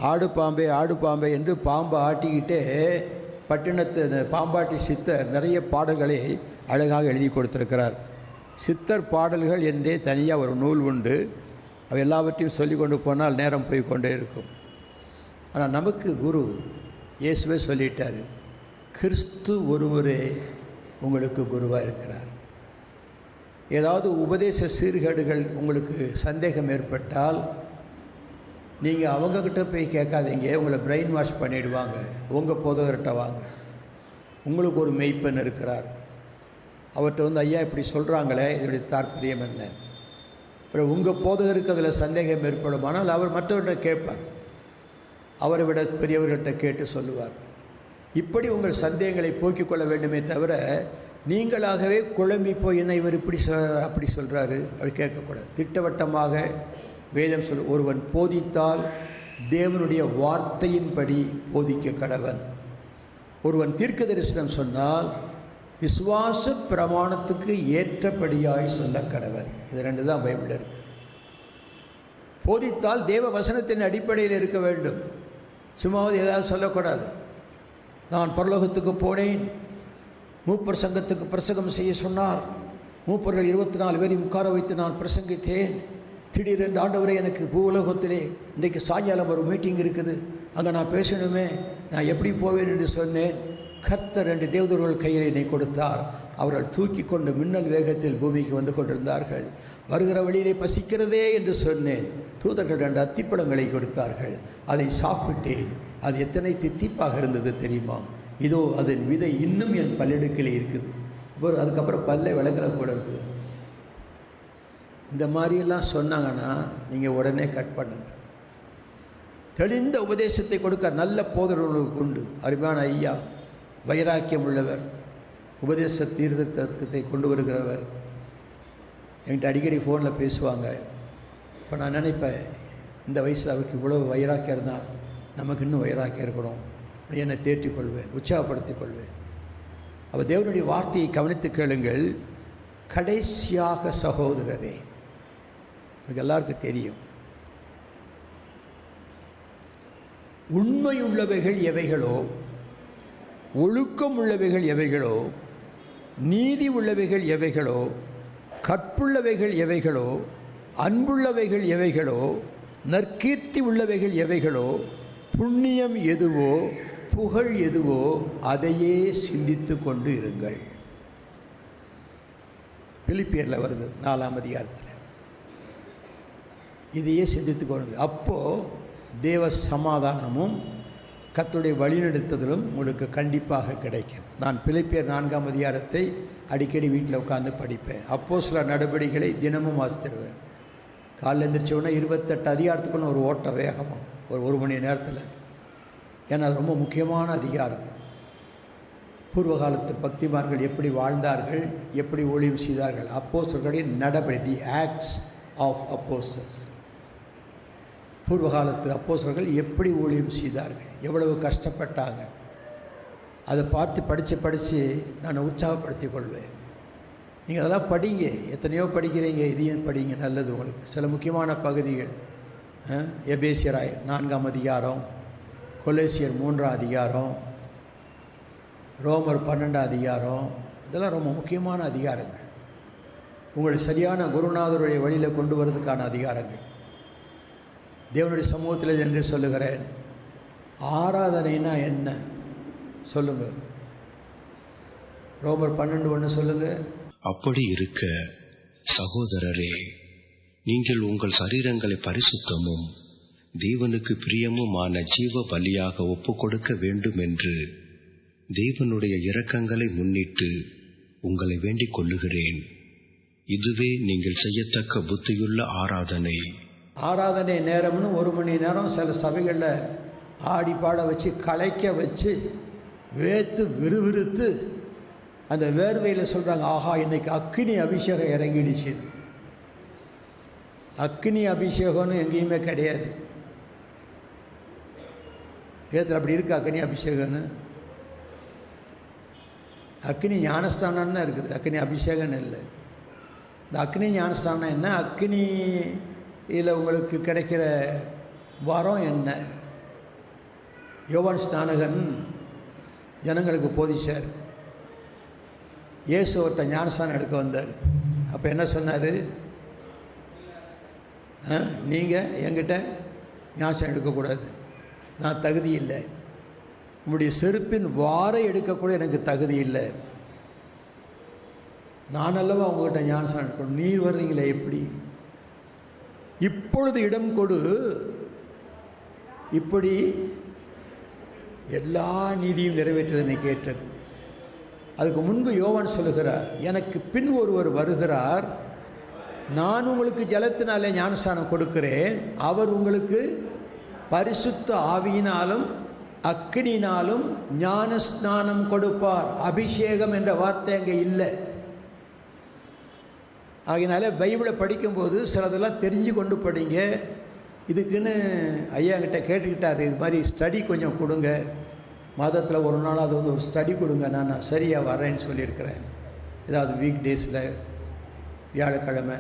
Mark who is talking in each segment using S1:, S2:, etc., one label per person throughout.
S1: ஆடு பாம்பே என்று பாம்பை ஆட்டிக்கிட்டே பட்டினத்து பாம்பாட்டி சித்தர் நிறைய பாடல்களை அழகாக எழுதி கொடுத்திருக்கிறார். சித்தர் பாடல்கள் என்றே தனியாக ஒரு நூல் உண்டு. அவை எல்லாவற்றையும் சொல்லி கொண்டு போனால் நேரம் போய் கொண்டே இருக்கும். ஆனால் நமக்கு குரு இயேசுவே சொல்லிட்டார், கிறிஸ்து ஒருவரே உங்களுக்கு குருவாக இருக்கிறார். ஏதாவது உபதேச சீர்கேடுகள் உங்களுக்கு சந்தேகம் ஏற்பட்டால் நீங்கள் அவங்கக்கிட்ட போய் கேட்காதீங்க, உங்களை பிரெயின் வாஷ் பண்ணிவிடுவாங்க. உங்கள் போதகர்கிட்ட வாங்க. உங்களுக்கு ஒரு மெய்ப்பன் இருக்கிறார், அவர்கிட்ட ஐயா இப்படி சொல்கிறாங்களே, இதனுடைய தாற்பயம் என்ன? அப்புறம் உங்கள் போதகருக்கு அதில் சந்தேகம் ஏற்படும், ஆனால் அவர் மற்றவர்கிட்ட கேட்பார், அவரை விட பெரியவர்கள்ட்ட கேட்டு சொல்லுவார். இப்படி உங்கள் சந்தேகங்களை போக்கிக் கொள்ள வேண்டுமே தவிர நீங்களாகவே குழம்பி போய் என்ன இவர் இப்படி அப்படி சொல்கிறாரு அப்படி கேட்கக்கூடாது. திட்டவட்டமாக வேதம் சொல், ஒருவன் போதித்தால் தேவனுடைய வார்த்தையின்படி போதிக்க கடவன். ஒருவன் தீர்க்க தரிசனம் சொன்னால் விசுவாச பிரமாணத்துக்கு ஏற்றபடியாய் சொல்ல கடவன். இது ரெண்டு தான் பைபிளில் இருக்கு. போதித்தால் தேவ வசனத்தின் அடிப்படையில் இருக்க வேண்டும். சும்மாவது ஏதாவது சொல்லக்கூடாது. நான் பரலோகத்துக்கு போனேன், மூப்பர் சங்கத்துக்கு பிரசங்கம் செய்ய சொன்னார், மூப்பர்கள் 24 பேரையும் உட்கார வைத்து நான் பிரசங்கித்தேன். திடீரென்று ஆண்டவரே எனக்கு பூவுலகத்திலே இன்றைக்கு சாயங்காலம் ஒரு மீட்டிங் இருக்குது, அங்கே நான் பேசணுமே, நான் எப்படி போவேன் என்று சொன்னேன். கர்த்தர் 2 தேவதூர்கள் கையில் என்னை கொடுத்தார். அவர்கள் தூக்கி கொண்டு மின்னல் வேகத்தில் பூமிக்கு வந்து கொண்டிருந்தார்கள். வருகிற வழியிலே பசிக்கிறதே என்று சொன்னேன். தூதர்கள் 2 அத்திப்பழங்களை கொடுத்தார்கள். அதை சாப்பிட்டேன். அது எத்தனை தித்திப்பாக இருந்தது தெரியுமா? இதோ அதன் விதை இன்னும் என் பல்லெடுக்கிலே இருக்குது. அதுக்கப்புறம் பல்லை விளக்கலை போல இருக்குது. இந்த மாதிரியெல்லாம் சொன்னாங்கன்னா நீங்கள் உடனே கட் பண்ணுங்க. தெளிந்த உபதேசத்தை கொடுக்க நல்ல போதகர்களுக்கு உண்டு. அருமையான ஐயா, வைராக்கியம் உள்ளவர், உபதேச தீர்த்தத்தை கொண்டு வருகிறவர். என்கிட்ட அடிக்கடி ஃபோனில் பேசுவாங்க. இப்போ நான் நினைப்பேன், இந்த வயசில் அவருக்கு இவ்வளோ வைராக்கியம் இருந்தால் நமக்கு இன்னும் வைராக்கியம் இருக்கணும். அப்படி என்னை தேற்றிக்கொள்வேன், உற்சாகப்படுத்திக் கொள்வேன். அவர் தேவனுடைய வார்த்தையை கவனித்து கேளுங்கள். கடைசியாக சகோதரரே, எனக்கு எல்லாருக்கும் தெரியும், உண்மையுள்ளவைகள் எவைகளோ, ஒழுக்கம் உள்ளவைகள் எவைகளோ, நீதி உள்ளவைகள் எவைகளோ, கற்புள்ளவைகள் எவைகளோ, அன்புள்ளவைகள் எவைகளோ, நற்கீர்த்தி உள்ளவைகள் எவைகளோ, புண்ணியம் எதுவோ, புகழ் எதுவோ, அதையே சிந்தித்து கொண்டு இருங்கள். பிலிப்பியரில் வருது 4ஆம் அதிகாரத்தில். இதையே சிந்தித்து கொள்ளுங்கள். அப்போது தேவ சமாதானமும் கர்த்தருடைய வழிநடத்துதலும் உங்களுக்கு கண்டிப்பாக கிடைக்கும். நான் பிலிப்பியர் 4ஆம் அதிகாரத்தை அடிக்கடி வீட்டில் உட்காந்து படிப்பேன். அப்போஸ்தலர் நடவடிக்கைகளை தினமும் வாசிச்சிடுவேன். காலையில் எழுந்திரிச்சோன்னா 28 அதிகாரத்துக்குள்ள ஒரு ஓட்டம் வேகமாக ஒரு மணி நேரத்தில். ஏன்னா அது ரொம்ப முக்கியமான அதிகாரம். பூர்வ காலத்து பக்திமார்கள் எப்படி வாழ்ந்தார்கள், எப்படி ஊழியம் செய்தார்கள், அப்போஸ்தலர்களுடைய நடபடி, தி ஆக்ட்ஸ் ஆஃப் அப்போஸ்டல்ஸ். பூர்வ காலத்து அப்போஸ்தலர்கள் எப்படி ஊழியம் செய்தார்கள், எவ்வளவு கஷ்டப்பட்டாங்க, அதை பார்த்து படித்து நான் உற்சாகப்படுத்தி கொள்வேன். நீங்கள் அதெல்லாம் படிங்க, எத்தனையோ படிக்கிறீங்க, இதையும் படிங்க, நல்லது உங்களுக்கு. சில முக்கியமான பகுதிகள், எபேசியர் 4ஆம் அதிகாரம், கொலேசியர் 3ஆம் அதிகாரம், ரோமர் 12ஆம் அதிகாரம், இதெல்லாம் ரொம்ப முக்கியமான அதிகாரங்கள். உங்களை சரியான குருநாதருடைய வழியில் கொண்டு வரதுக்கான அதிகாரங்கள். தேவனுடைய சமூகத்தில் என்று சொல்லுகிறேன், ஆராதனைனா என்ன சொல்லுங்கள். ரோமர் 12:1 சொல்லுங்கள்.
S2: அப்படி இருக்க சகோதரரே, நீங்கள் உங்கள் சரீரங்களை பரிசுத்தமும் தேவனுக்கு பிரியமுமான ஜீவ பலியாக ஒப்புக் கொடுக்க வேண்டும் என்று தேவனுடைய இரக்கங்களை முன்னிட்டு உங்களை வேண்டிக் கொள்ளுகிறேன். இதுவே நீங்கள் செய்யத்தக்க புத்தியுள்ள ஆராதனை.
S1: ஆராதனை நேரம்னு 1 மணி நேரம் சில சபைகளில் ஆடி பாட வச்சு, களைக்க வச்சு, வேத்து விறுவிறுத்து அந்த வேர்வையில் சொல்கிறாங்க, ஆஹா இன்னைக்கு அக்கினி அபிஷேகம் இறங்கிடுச்சு. அக்கினி அபிஷேகம்னு எங்கேயுமே கிடையாது. வேதத்தில் அப்படி இருக்குது அக்கினி அபிஷேகம்னு? அக்கினி ஞானஸ்தானம் தான் இருக்குது, அக்கினி அபிஷேகம்னு இல்லை. இந்த அக்கினி ஞானஸ்தானம் என்ன, அக்கினியில் உங்களுக்கு கிடைக்கிற வரம் என்ன, யோவான் ஸ்நானகன் ஜனங்களுக்கு போதிச்சார். இயேசு அவர்கிட்ட ஞானஸ்நானம் எடுக்க வந்தார். அப்போ என்ன சொன்னார்? நீங்கள் என்கிட்ட ஞானஸ்நானம் எடுக்கக்கூடாது, நான் தகுதி இல்லை. உங்களுடைய செருப்பின் வாரை எடுக்கக்கூட எனக்கு தகுதி இல்லை. நான் அல்லவா உங்கள்கிட்ட ஞானஸ்நானம் எடுக்கணும், நீர் வர்றீங்களே எப்படி? இப்பொழுது இடம் கொடு. இப்படி எல்லா நீதியும் நிறைவேற்றுவதனை கேட்டது. அதுக்கு முன்பு யோவான் சொல்லுகிறார், எனக்கு பின் ஒருவர் வருகிறார், நான் உங்களுக்கு ஜலத்தினாலே ஞானஸ்நானம் கொடுக்கிறேன், அவர் உங்களுக்கு பரிசுத்த ஆவியினாலும் அக்கினியினாலும் ஞானஸ்நானம் கொடுப்பார். அபிஷேகம் என்ற வார்த்தை அங்கே இல்லை. ஆகையினால பைபிளை படிக்கும்போது சிலதெல்லாம் தெரிஞ்சு கொண்டு படிங்க. இதுக்குன்னு ஐயா கிட்ட கேட்டுக்கிட்டார், இது மாதிரி ஸ்டடி கொஞ்சம் கொடுங்க, மாதத்தில் ஒரு நாள் அது வந்து ஒரு ஸ்டடி கொடுங்க. நான் சரியாக வரேன்னு சொல்லியிருக்கிறேன். ஏதாவது வீக் டேஸில் வியாழக்கிழமை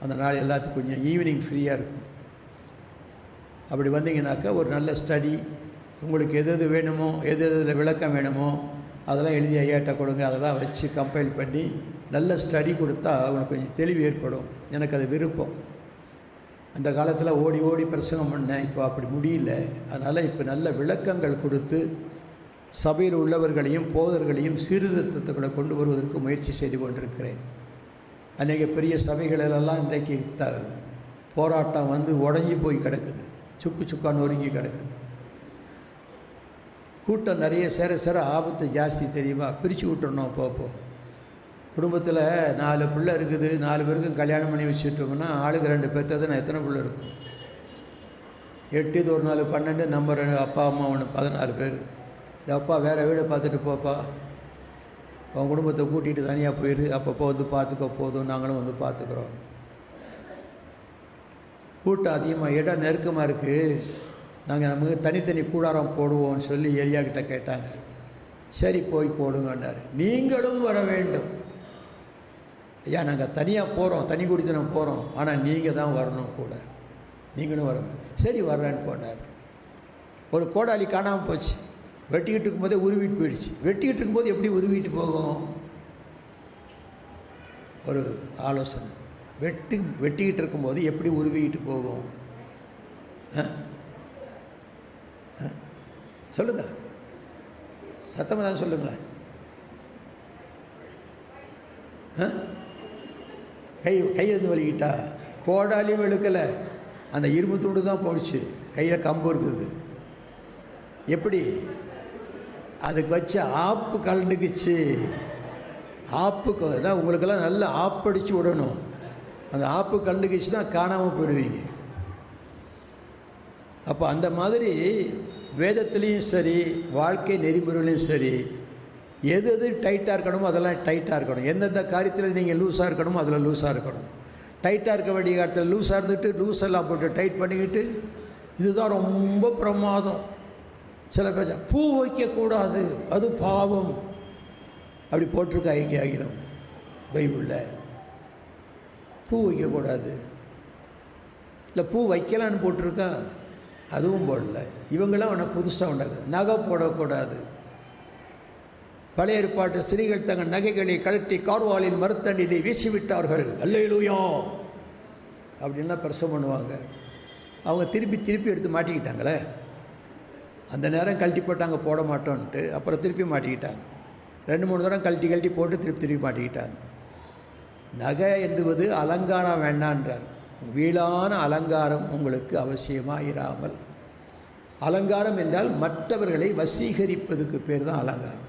S1: அந்த நாள் எல்லாத்துக்கும் கொஞ்சம் ஈவினிங் ஃப்ரீயாக இருக்கும். அப்படி வந்தீங்கன்னாக்கா ஒரு நல்ல ஸ்டடி, உங்களுக்கு எது எது வேணுமோ, எது எதில் விளக்கம் வேணுமோ அதெல்லாம் எழுதி ஐயாட்ட கொடுங்க. அதெல்லாம் வச்சு கம்பைல் பண்ணி நல்ல ஸ்டடி கொடுத்தா அவங்களுக்கு கொஞ்சம் தெளிவு ஏற்படும். எனக்கு அது விருப்பம். அந்த காலத்தில் ஓடி ஓடி பிரசங்கம் பண்ணேன், இப்போ அப்படி முடியல. அதனால் இப்போ நல்ல விளக்கங்கள் கொடுத்து சபையில் உள்ளவர்களையும் போதர்களையும் சீர்திருத்தத்துக்களை கொண்டு வருவதற்கு முயற்சி செய்து கொண்டிருக்கிறேன். அநேக பெரிய சபைகளெல்லாம் இன்றைக்கு போராட்டம் வந்து உடஞ்சி போய் கிடக்குது, சுக்கு சுக்கான்னு ஒருங்கி கிடக்குது. கூட்டம் நிறைய சேர சேர ஆபத்து ஜாஸ்தி, தெரியுமா? பிரித்து விட்டுறணும். அப்போ குடும்பத்தில் 4 பிள்ளை இருக்குது, 4 பேருக்கு கல்யாணம் பண்ணி வச்சுட்டோம்னா ஆளுக்கு 2 பேர்த்தது நான் எத்தனை பிள்ளை இருக்கும்? 8 இது ஒரு 4 12, நம்ம அப்பா அம்மா 1 14 பேர். இந்த அப்பா வேறு வீடை பார்த்துட்டு போப்பா, உன் குடும்பத்தை கூட்டிகிட்டு தனியாக போயிரு, அப்பப்போ வந்து பார்த்துக்க, போதும் நாங்களும் வந்து பார்த்துக்குறோம். கூட்டம் அதிகமாக, இடம் நெருக்கமாக இருக்குது, நாங்கள் நமக்கு தனித்தனி கூடாரம் போடுவோம்னு சொல்லி எலியாக்கிட்ட கேட்டாங்க. சரி போய் போடுங்கன்னாரு. நீங்களும் வர வேண்டும். ஐயா நாங்கள் தனியாக போகிறோம், தனி குடித்தனம் போகிறோம், ஆனால் நீங்கள் தான் வரணும் கூட, நீங்களும் வரணும். சரி வர்றேன்னு போனார். ஒரு கோடாலி காணாமல் போச்சு. வெட்டிக்கிட்டு இருக்கும்போதே உருவிட்டு போயிடுச்சு. வெட்டிக்கிட்டு இருக்கும்போது எப்படி உருவிட்டு போகும்? ஒரு ஆலோசனை, வெட்டிக்கிட்டு இருக்கும்போது எப்படி உருவிக்கிட்டு போகும்? சொல்லுங்கள், சத்தமாக தான் சொல்லுங்களேன். கையிலேருந்து வலிக்கிட்டா கோடாலியும் வெளுக்கலை, அந்த இரும்பு தூண்டு தான் போயிடுச்சு, கையில் கம்பு இருக்குது. எப்படி? அதுக்கு வச்ச ஆப்பு கலண்டுக்குச்சு. ஆப்புக்கு தான் உங்களுக்கெல்லாம் நல்ல ஆப்படிச்சு விடணும். அந்த ஆப்பு கலண்டுக்குச்சு தான் காணாமல் போயிடுவீங்க. அப்போ அந்த மாதிரி வேதத்துலேயும் சரி, வாழ்க்கை நெறிமுறையிலையும் சரி, எது எது டைட்டாக இருக்கணுமோ அதெல்லாம் டைட்டாக இருக்கணும். எந்தெந்த காரியத்தில் நீங்கள் லூஸாக இருக்கணுமோ அதில் லூஸாக இருக்கணும். டைட்டாக இருக்க வேண்டிய காலத்தில் லூஸாக இருந்துட்டு லூஸெல்லாம் போட்டு டைட் பண்ணிக்கிட்டு, இதுதான் ரொம்ப பிரமாதம். சில பேர் பூ வைக்கக்கூடாது, அது பாவம், அப்படி போட்டிருக்கா எங்கே ஆகிடும் பைபிளில். பூ வைக்கக்கூடாது, இல்லை பூ வைக்கலான்னு போட்டிருக்கா, அதுவும் போடல. இவங்களாம் அவனை புதுசாக உண்டாக்குது. நகை போடக்கூடாது. பழைய ஏற்பாட்டு ஸ்திரீகள் தங்கள் நகைகளை கழட்டி கார்வாலின் மரத்தண்டிலே வீசிவிட்டார்கள், அல்லேலூயா அப்படின்லாம் பிரசவம் பண்ணுவாங்க. அவங்க திருப்பி எடுத்து மாட்டிக்கிட்டாங்களே. அந்த நேரம் கழட்டி போட்டாங்க போட மாட்டோன்ட்டு, அப்புறம் திருப்பி மாட்டிக்கிட்டாங்க. 2-3 தடவை கழட்டி போட்டு திருப்பி மாட்டிக்கிட்டாங்க. நகை என்பது அலங்காரம் வேண்டான்றார். வீணான அலங்காரம் உங்களுக்கு அவசியமாக இராமல். அலங்காரம் என்றால் மற்றவர்களை வசீகரிப்பதுக்கு பேர் தான் அலங்காரம்.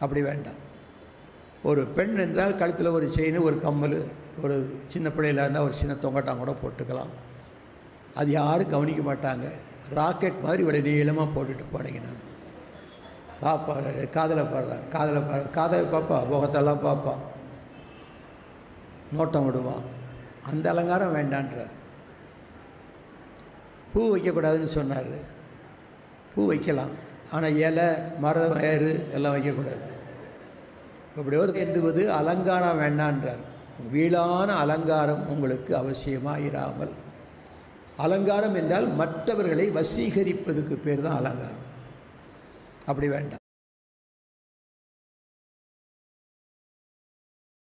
S1: அப்படி வேண்டாம். ஒரு பெண் என்றால் கழுத்தில் ஒரு செயின், ஒரு கம்மல், ஒரு சின்ன பிள்ளையில் இருந்தால் ஒரு சின்ன தொங்கட்டான் கூட போட்டுக்கலாம். அது யாரும் கவனிக்க மாட்டாங்க. ராக்கெட் மாதிரி இவ்வளோ நீளமாக போட்டுட்டு போனீங்கன்னா பாப்பா, காதலை பாடுறான், காதலை பார்ப்பா, முகத்தெல்லாம் பார்ப்பா, நோட்டம் விடுவான். அந்த அலங்காரம் வேண்டான்றார். பூ வைக்கக்கூடாதுன்னு சொன்னார். பூ வைக்கலாம், ஆனால் இலை, மரம், ஏறு எல்லாம் வைக்கக்கூடாது. இப்படி ஒரு என்பது அலங்காரம் வேண்டான்றார். வீணான அலங்காரம் உங்களுக்கு அவசியமாக இராமல். அலங்காரம் என்றால் மற்றவர்களை வசீகரிப்பதுக்கு பேர் தான் அலங்காரம். அப்படி வேண்டாம்.